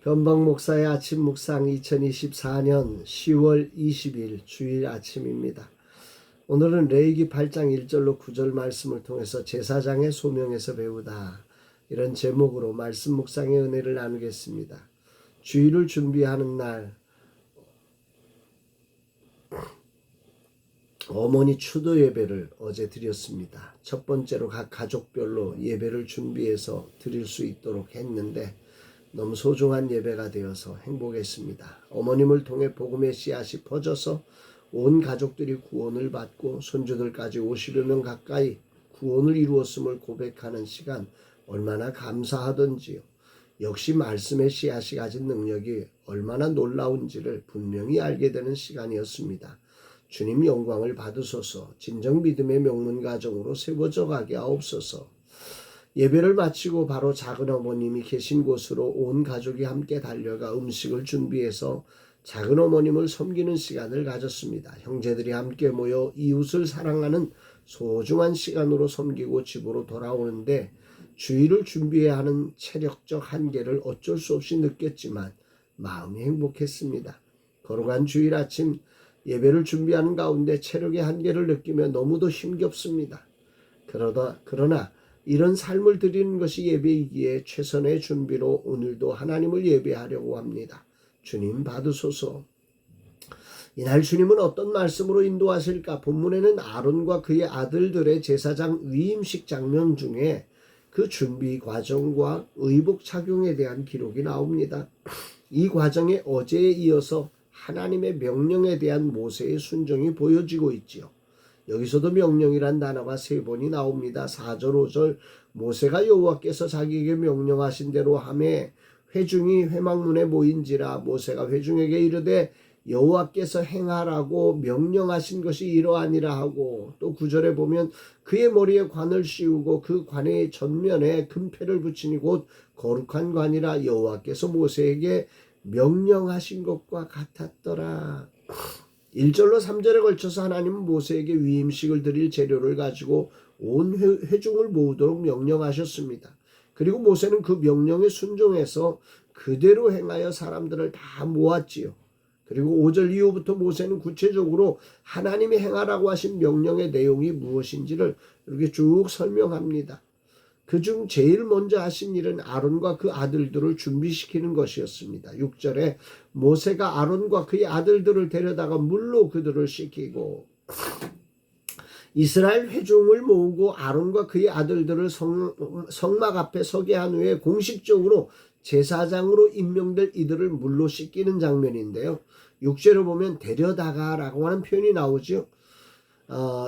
변방 목사의 아침 묵상 2024년 10월 20일 주일 아침입니다. 오늘은 레위기 8장 1절로 9절 말씀을 통해서 제사장의 소명에서 배우다, 이런 제목으로 말씀 묵상의 은혜를 나누겠습니다. 주일을 준비하는 날, 어머니 추도 예배를 어제 드렸습니다. 첫 번째로 각 가족별로 예배를 준비해서 드릴 수 있도록 했는데 너무 소중한 예배가 되어서 행복했습니다. 어머님을 통해 복음의 씨앗이 퍼져서 온 가족들이 구원을 받고 손주들까지 50여 명 가까이 구원을 이루었음을 고백하는 시간, 얼마나 감사하던지요. 역시 말씀의 씨앗이 가진 능력이 얼마나 놀라운지를 분명히 알게 되는 시간이었습니다. 주님 영광을 받으소서. 진정 믿음의 명문 가정으로 세워져 가게 하옵소서. 예배를 마치고 바로 작은 어머님이 계신 곳으로 온 가족이 함께 달려가 음식을 준비해서 작은 어머님을 섬기는 시간을 가졌습니다. 형제들이 함께 모여 이웃을 사랑하는 소중한 시간으로 섬기고 집으로 돌아오는데 주일을 준비해야 하는 체력적 한계를 어쩔 수 없이 느꼈지만 마음이 행복했습니다. 거룩한 주일 아침 예배를 준비하는 가운데 체력의 한계를 느끼며 너무도 힘겹습니다. 그러나 이런 삶을 드리는 것이 예배이기에 최선의 준비로 오늘도 하나님을 예배하려고 합니다. 주님 받으소서. 이날 주님은 어떤 말씀으로 인도하실까? 본문에는 아론과 그의 아들들의 제사장 위임식 장면 중에 그 준비 과정과 의복 착용에 대한 기록이 나옵니다. 이 과정에 어제에 이어서 하나님의 명령에 대한 모세의 순종이 보여지고 있지요. 여기서도 명령이란 단어가 3번이 나옵니다. 4절 5절 모세가 여호와께서 자기에게 명령하신 대로 하매 회중이 회막문에 모인지라 모세가 회중에게 이르되 여호와께서 행하라고 명령하신 것이 이러하니라 하고, 또 9절에 보면 그의 머리에 관을 씌우고 그 관의 전면에 금패를 붙이니 곧 거룩한 관이라 여호와께서 모세에게 명령하신 것과 같았더라. 1절로 3절에 걸쳐서 하나님은 모세에게 위임식을 드릴 재료를 가지고 온 회중을 모으도록 명령하셨습니다. 그리고 모세는 그 명령에 순종해서 그대로 행하여 사람들을 다 모았지요. 그리고 5절 이후부터 모세는 구체적으로 하나님이 행하라고 하신 명령의 내용이 무엇인지를 이렇게 쭉 설명합니다. 그중 제일 먼저 하신 일은 아론과 그 아들들을 준비시키는 것이었습니다. 6절에 모세가 아론과 그의 아들들을 데려다가 물로 그들을 씻기고 이스라엘 회중을 모으고 아론과 그의 아들들을 성막 앞에 서게 한 후에 공식적으로 제사장으로 임명될 이들을 물로 씻기는 장면인데요. 6절에 보면 데려다가라고 하는 표현이 나오죠.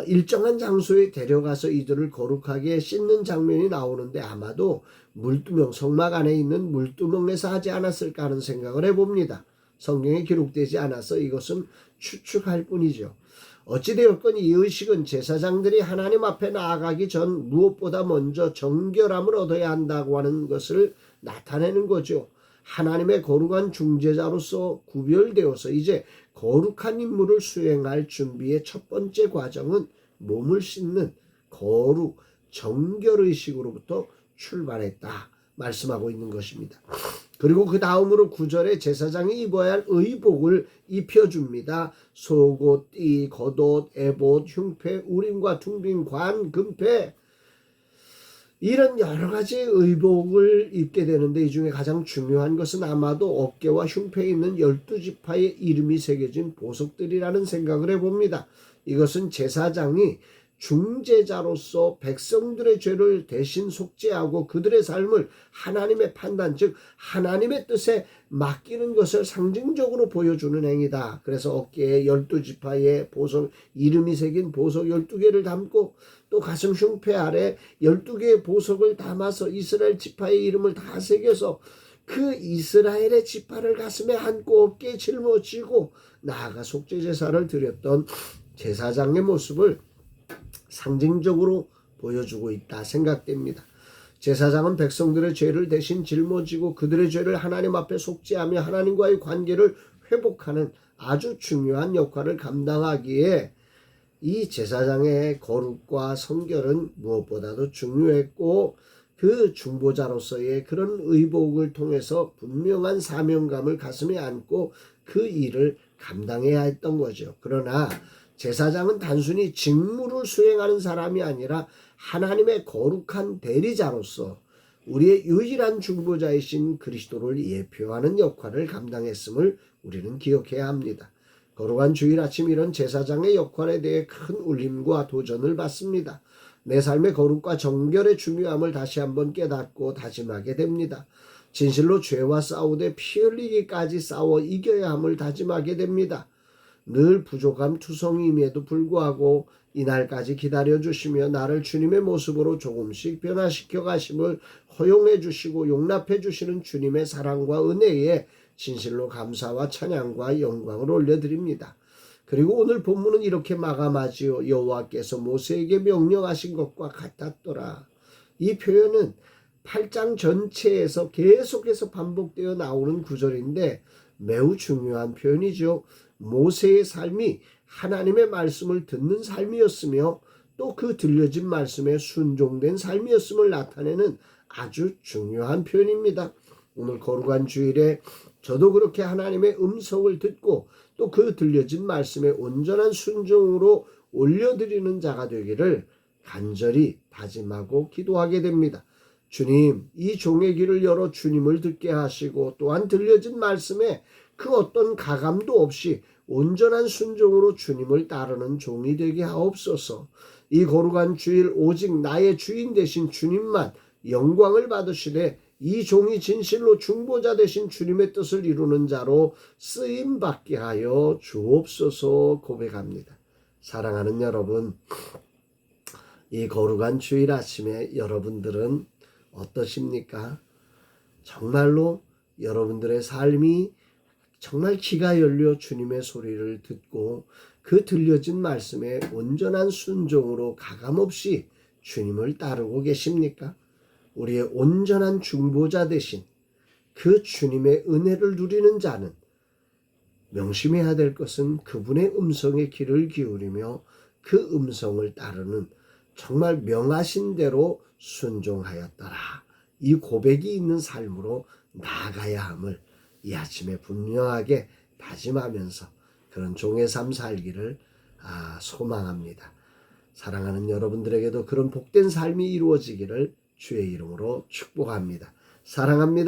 일정한 장소에 데려가서 이들을 거룩하게 씻는 장면이 나오는데 아마도 물두멍, 성막 안에 있는 물두멍에서 하지 않았을까 하는 생각을 해봅니다. 성경에 기록되지 않아서 이것은 추측할 뿐이죠. 어찌되었건 이 의식은 제사장들이 하나님 앞에 나아가기 전 무엇보다 먼저 정결함을 얻어야 한다고 하는 것을 나타내는 거죠. 하나님의 거룩한 중재자로서 구별되어서 이제 거룩한 임무를 수행할 준비의 첫 번째 과정은 몸을 씻는 거룩, 정결의식으로부터 출발했다 말씀하고 있는 것입니다. 그리고 그 다음으로 9절에 제사장이 입어야 할 의복을 입혀줍니다. 속옷, 띠, 겉옷, 에봇, 흉패, 우림과 퉁빈, 관, 금패, 이런 여러 가지 의복을 입게 되는데 이 중에 가장 중요한 것은 아마도 어깨와 흉패에 있는 12지파의 이름이 새겨진 보석들이라는 생각을 해봅니다. 이것은 제사장이 중재자로서 백성들의 죄를 대신 속죄하고 그들의 삶을 하나님의 판단, 즉 하나님의 뜻에 맡기는 것을 상징적으로 보여주는 행위다. 그래서 어깨에 12지파의 보석, 이름이 새긴 보석 12개를 담고 또 가슴 흉패 아래 12개의 보석을 담아서 이스라엘 지파의 이름을 다 새겨서 그 이스라엘의 지파를 가슴에 안고 어깨에 짊어지고 나아가 속죄제사를 드렸던 제사장의 모습을 상징적으로 보여주고 있다 생각됩니다. 제사장은 백성들의 죄를 대신 짊어지고 그들의 죄를 하나님 앞에 속죄하며 하나님과의 관계를 회복하는 아주 중요한 역할을 감당하기에 이 제사장의 거룩과 성결은 무엇보다도 중요했고, 그 중보자로서의 그런 의복을 통해서 분명한 사명감을 가슴에 안고 그 일을 감당해야 했던 거죠. 그러나 제사장은 단순히 직무를 수행하는 사람이 아니라 하나님의 거룩한 대리자로서 우리의 유일한 중보자이신 그리스도를 예표하는 역할을 감당했음을 우리는 기억해야 합니다. 거룩한 주일 아침 이런 제사장의 역할에 대해 큰 울림과 도전을 받습니다. 내 삶의 거룩과 정결의 중요함을 다시 한번 깨닫고 다짐하게 됩니다. 진실로 죄와 싸우되 피 흘리기까지 싸워 이겨야 함을 다짐하게 됩니다. 늘 부족함 투성임에도 불구하고 이날까지 기다려주시며 나를 주님의 모습으로 조금씩 변화시켜 가심을 허용해 주시고 용납해 주시는 주님의 사랑과 은혜에 진실로 감사와 찬양과 영광을 올려드립니다. 그리고 오늘 본문은 이렇게 마감하지요. 여호와께서 모세에게 명령하신 것과 같았더라. 이 표현은 8장 전체에서 계속해서 반복되어 나오는 구절인데 매우 중요한 표현이죠. 모세의 삶이 하나님의 말씀을 듣는 삶이었으며 또 그 들려진 말씀에 순종된 삶이었음을 나타내는 아주 중요한 표현입니다. 오늘 거룩한 주일에 저도 그렇게 하나님의 음성을 듣고 또 그 들려진 말씀에 온전한 순종으로 올려드리는 자가 되기를 간절히 다짐하고 기도하게 됩니다. 주님, 이 종의 귀를 열어 주님을 듣게 하시고 또한 들려진 말씀에 그 어떤 가감도 없이 온전한 순종으로 주님을 따르는 종이 되게 하옵소서. 이 거룩한 주일 오직 나의 주인 되신 주님만 영광을 받으시되 이 종이 진실로 중보자 되신 주님의 뜻을 이루는 자로 쓰임받게 하여 주옵소서 고백합니다. 사랑하는 여러분, 이 거룩한 주일 아침에 여러분들은 어떠십니까? 정말로 여러분들의 삶이 정말 귀가 열려 주님의 소리를 듣고 그 들려진 말씀에 온전한 순종으로 가감없이 주님을 따르고 계십니까? 우리의 온전한 중보자 되신 그 주님의 은혜를 누리는 자는 명심해야 될 것은 그분의 음성에 귀를 기울이며 그 음성을 따르는 정말 명하신 대로 순종하였더라. 이 고백이 있는 삶으로 나아가야 함을 이 아침에 분명하게 다짐하면서 그런 종의 삶 살기를 소망합니다. 사랑하는 여러분들에게도 그런 복된 삶이 이루어지기를 주의 이름으로 축복합니다. 사랑합니다.